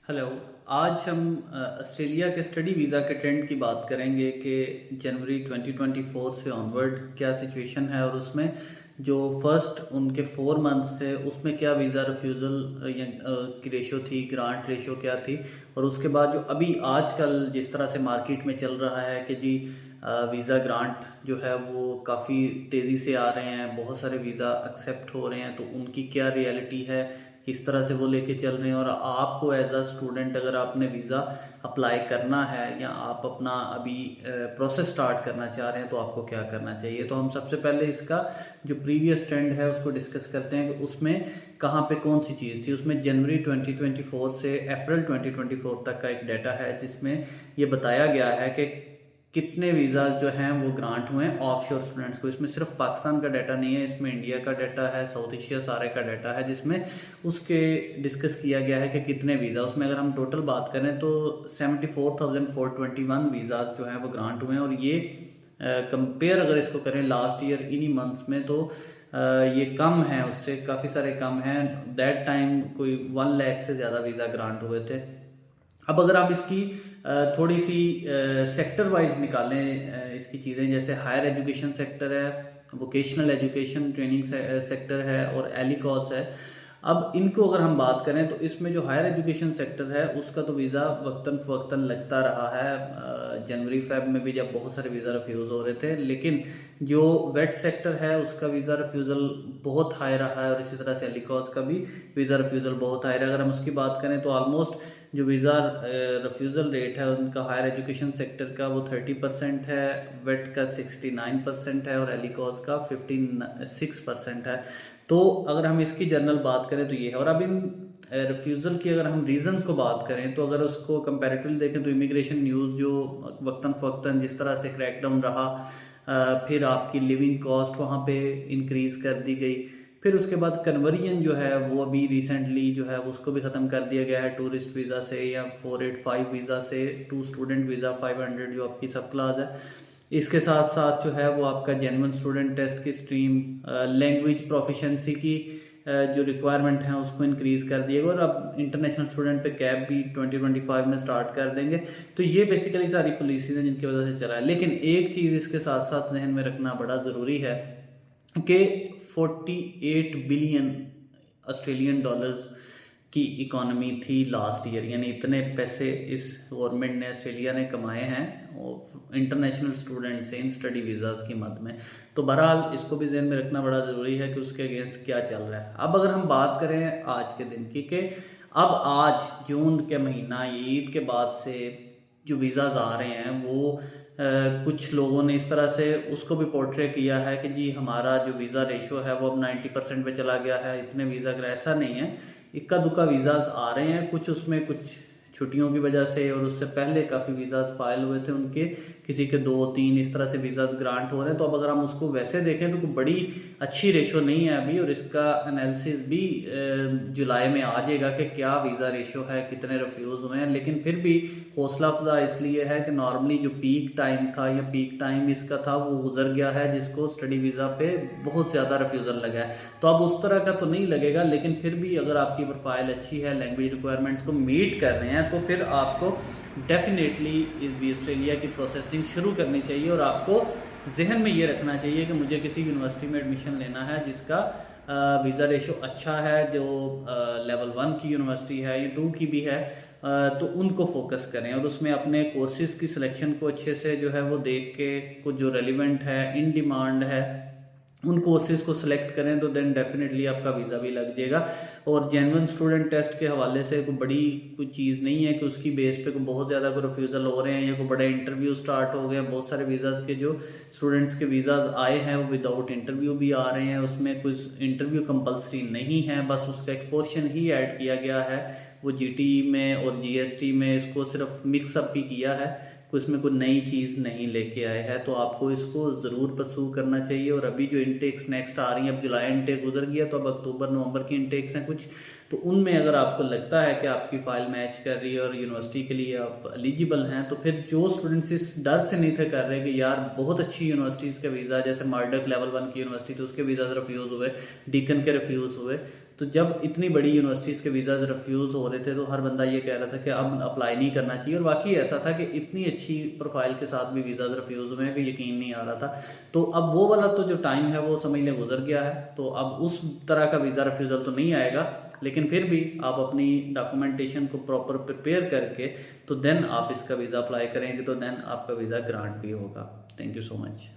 Hello. आज हम Australia के स्टडी वीज़ा के ट्रेंड की बात करेंगे कि जनवरी 2024 से ऑनवर्ड क्या सिचुएशन है और उसमें जो फर्स्ट उनके 4 मंथ्स थे उसमें क्या वीज़ा रिफ्यूज़ल की रेशो थी, ग्रांट रेशो क्या थी, और उसके बाद जो अभी आजकल जिस तरह से मार्केट में चल रहा है कि जी वीज़ा ग्रांट जो है वो काफ़ी तेज़ी से आ रहे हैं, बहुत सारे वीज़ा एक्सेप्ट हो रहे हैं, तो उनकी क्या रियलिटी है, किस तरह से वो लेके चल रहे हैं, और आपको एज अ स्टूडेंट अगर आपने वीज़ा अप्लाई करना है या आप अपना अभी प्रोसेस स्टार्ट करना चाह रहे हैं तो आपको क्या करना चाहिए। तो हम सबसे पहले इसका जो प्रीवियस ट्रेंड है उसको डिस्कस करते हैं कि उसमें कहाँ पे कौन सी चीज़ थी। उसमें जनवरी 2024 से अप्रैल 2024 तक का एक डाटा है जिसमें ये बताया गया है कि कितने वीज़ाज जो हैं वो ग्रांट हुए हैं ऑफशोर स्टूडेंट्स को। इसमें सिर्फ पाकिस्तान का डाटा नहीं है, इसमें इंडिया का डाटा है, साउथ एशिया सारे का डाटा है, जिसमें उसके डिस्कस किया गया है कि कितने वीज़ा। उसमें अगर हम टोटल बात करें तो 74,421 वीज़ाज जो हैं वो ग्रांट हुए हैं, और ये कंपेयर अगर इसको करें लास्ट ईयर इन्हीं मंथ्स में तो ये कम है, उससे काफ़ी सारे कम हैं। दैट टाइम कोई 1 लाख से ज़्यादा वीज़ा ग्रांट हुए थे। अब अगर आप इसकी थोड़ी सी सेक्टर वाइज निकालें इसकी चीज़ें, जैसे हायर एजुकेशन सेक्टर है, वोकेशनल एजुकेशन ट्रेनिंग सेक्टर है और एलिकॉस है। अब इनको अगर हम बात करें तो इसमें जो हायर एजुकेशन सेक्टर है उसका तो वीज़ा वक्तन फ़वक्तन लगता रहा है। जनवरी फेब में भी जब बहुत सारे वीज़ा रिफ्यूज़ हो रहे थे, लेकिन जो वेट सेक्टर है उसका वीज़ा रिफ्यूज़ल बहुत हाई रहा है, और इसी तरह से एलिकॉस का भी वीज़ा रिफ्यूज़ल बहुत हाई रहा है। अगर हम उसकी बात करें तो ऑलमोस्ट जो वीज़ा रिफ्यूज़ल रेट है उनका हायर एजुकेशन सेक्टर का वो 30% है, वेट का 69% है और एलिकॉस का 56% है। तो अगर हम इसकी जनरल बात करें तो ये है। और अब इन रिफ्यूज़ल की अगर हम रीज़न्स को बात करें तो अगर उसको कंपैरेटिवली देखें तो इमिग्रेशन न्यूज़ जो वक्तन फ़वक्तन जिस तरह से क्रैकडाउन रहा, फिर आपकी लिविंग कॉस्ट वहाँ पे इंक्रीज़ कर दी गई, फिर उसके बाद कन्वर्जन जो है वो अभी रिसेंटली जो है उसको भी ख़त्म कर दिया गया है टूरिस्ट वीज़ा से या 485 वीज़ा से टू स्टूडेंट वीज़ा 500 जो आपकी सब क्लास है। इसके साथ साथ जो है वो आपका जेन्युइन स्टूडेंट टेस्ट की स्ट्रीम, लैंग्वेज प्रोफिशेंसी की जो रिक्वायरमेंट है उसको इंक्रीज़ कर दिएगा, और अब इंटरनेशनल स्टूडेंट पे कैप भी 2025 में स्टार्ट कर देंगे। तो ये बेसिकली सारी पॉलिसीज़ हैं जिनकी वजह से चला है। लेकिन एक चीज़ इसके साथ साथ जहन में रखना बड़ा ज़रूरी है कि 48 बिलियन ऑस्ट्रेलियन डॉलर्स की इकॉनमी थी लास्ट ईयर, यानी इतने पैसे इस गवर्नमेंट ने ऑस्ट्रेलिया ने कमाए हैं इंटरनेशनल स्टूडेंट से इन स्टडी वीज़ाज़ की मद में। तो बहरहाल इसको भी ज़हन में रखना बड़ा ज़रूरी है कि उसके अगेंस्ट क्या चल रहा है। अब अगर हम बात करें आज के दिन की कि अब आज जून के महीना ईद के बाद से जो वीज़ाज़ आ रहे हैं वो कुछ लोगों ने इस तरह से उसको भी पोर्ट्रे किया है कि जी हमारा जो वीज़ा रेशो है वो अब 90% पे चला गया है, इतने वीज़ा। ऐसा नहीं है, इक्का दुक्का वीज़ाज़ आ रहे हैं, कुछ उसमें कुछ छुट्टियों की वजह से और उससे पहले काफ़ी वीज़ाज़ फाइल हुए थे उनके, किसी के 2-3 इस तरह से वीज़ाज़ ग्रांट हो रहे हैं। तो अब अगर हम उसको वैसे देखें तो कोई बड़ी अच्छी रेशो नहीं है अभी, और इसका एनालिसिस भी जुलाई में आ जाएगा कि क्या वीज़ा रेशो है, कितने रिफ्यूज़ हुए हैं। लेकिन फिर भी हौसला अफजा इसलिए है कि नॉर्मली जो पीक टाइम था या पीक टाइम इसका था वो गुजर गया है, जिसको स्टडी वीज़ा पे बहुत ज़्यादा रिफ्यूज़ल लगा है। तो अब उस तरह का तो नहीं लगेगा, लेकिन फिर भी अगर आपकी प्रोफाइल अच्छी है, लैंग्वेज रिक्वायरमेंट्स को मीट कर रहे हैं, तो फिर आपको डेफिनेटली इस ऑस्ट्रेलिया की प्रोसेसिंग शुरू करनी चाहिए। और आपको जहन में ये रखना चाहिए कि मुझे किसी यूनिवर्सिटी में एडमिशन लेना है जिसका वीज़ा रेशो अच्छा है, जो लेवल 1 की यूनिवर्सिटी है या 2 की भी है, तो उनको फोकस करें और उसमें अपने कोर्सेज़ की सिलेक्शन को अच्छे से जो है वो देख के कुछ जो रेलिवेंट है, इन डिमांड है, उन कोर्सेज़ को सिलेक्ट करें, तो देन डेफिनेटली आपका वीज़ा भी लग जाएगा। और जेन्युइन स्टूडेंट टेस्ट के हवाले से कोई बड़ी कोई चीज़ नहीं है कि उसकी बेस पे कोई बहुत ज़्यादा कोई रिफ्यूज़ल हो रहे हैं या कोई बड़े इंटरव्यू स्टार्ट हो गए हैं। बहुत सारे वीज़ाज़ के जो स्टूडेंट्स के वीज़ाज़ आए हैं वो विदाउट इंटरव्यू भी आ रहे हैं, उसमें कुछ इंटरव्यू कंपल्सरी नहीं है, बस उसका एक पोर्शन ही ऐड किया गया है। वो जीटी में और जीएसटी में इसको सिर्फ मिक्सअप ही किया है, उसमें कोई नई चीज़ नहीं लेके आए हैं। तो आपको इसको ज़रूर परसू करना चाहिए। और अभी जो इनटेक्स नेक्स्ट आ रही हैं, अब जुलाई इनटेक गुजर गया तो अब अक्टूबर नवंबर की इनटेक्स हैं कुछ, तो उनमें अगर आपको लगता है कि आपकी फ़ाइल मैच कर रही है और यूनिवर्सिटी के लिए आप एलिजिबल हैं, तो फिर जो स्टूडेंट्स इस डर से नहीं थे कर रहे कि यार बहुत अच्छी यूनिवर्सिटीज़ का वीज़ा, जैसे मार्डक लेवल 1 की यूनिवर्सिटी तो उसके वीज़ा रिफ्यूज़ हुए, डीकन के रिफ्यूज़ हुए, तो तो जब इतनी बड़ी यूनिवर्सिटीज़ के वीज़ाज़ रिफ्यूज़ हो रहे थे तो हर बंदा ये कह रहा था कि अब अप्लाई नहीं करना चाहिए, और वाकई ऐसा था कि इतनी अच्छी प्रोफाइल के साथ भी वीज़ाज़ रिफ्यूज़ हुए हैं कि यकीन नहीं आ रहा था। तो अब वो वाला तो जो टाइम है वो समझ लें गुजर गया है, तो अब उस तरह का वीज़ा रिफ्यूज़ल तो नहीं आएगा, लेकिन फिर भी आप अपनी डॉक्यूमेंटेशन को प्रॉपर प्रिपेयर करके तो देन आप इसका वीज़ा अप्लाई करेंगे, तो देन आपका वीज़ा ग्रांट भी होगा। Thank you so much.